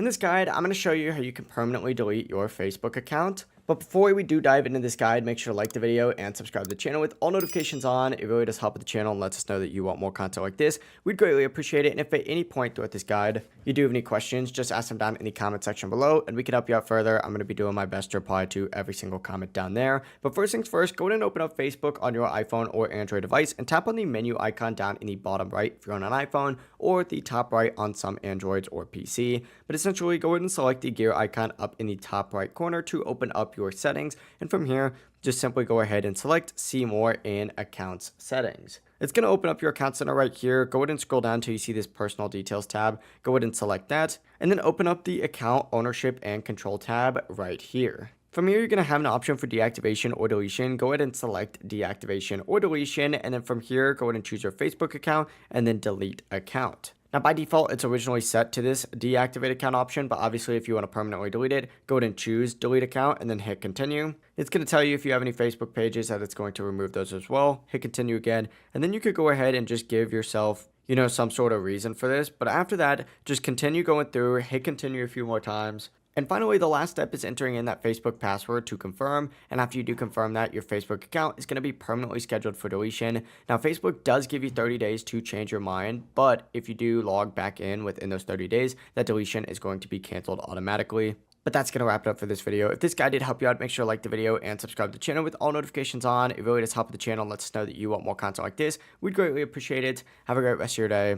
In this guide, I'm going to show you how you can permanently delete your Facebook account. But before we do dive into this guide, make sure to like the video and subscribe to the channel with all notifications on. It really does help with the channel and lets us know that you want more content like this. We'd greatly appreciate it. And if at any point throughout this guide you do have any questions, just ask them down in the comment section below and we can help you out further. I'm going to be doing my best to reply to every single comment down there. But first things first, go ahead and open up Facebook on your iPhone or Android device and tap on the menu icon down in the bottom right if you're on an iPhone, or the top right on some Androids or PC. But essentially, go ahead and select the gear icon up in the top right corner to open up your settings. And from here, just simply go ahead and select See More in Accounts Settings. It's going to open up your account center right here. Go ahead and scroll down until you see this Personal Details tab. Go ahead and select that, and then open up the Account Ownership and Control tab right here. From here, you're going to have an option for deactivation or deletion. Go ahead and select deactivation or deletion, and then from here, go ahead and choose your Facebook account and then delete account. Now, by default, it's originally set to this deactivate account option, but obviously if you want to permanently delete it, go ahead and choose delete account and then hit continue. It's going to tell you if you have any Facebook pages that it's going to remove those as well. Hit continue again, and then you could go ahead and just give yourself, some sort of reason for this. But after that, just continue going through, hit continue a few more times. And finally, the last step is entering in that Facebook password to confirm. And after you do confirm that, your Facebook account is going to be permanently scheduled for deletion. Now, Facebook does give you 30 days to change your mind, but if you do log back in within those 30 days, that deletion is going to be canceled automatically. But that's going to wrap it up for this video. If this guide did help you out, make sure to like the video and subscribe to the channel with all notifications on. It really does help with the channel and lets us know that you want more content like this. We'd greatly appreciate it. Have a great rest of your day.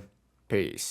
Peace.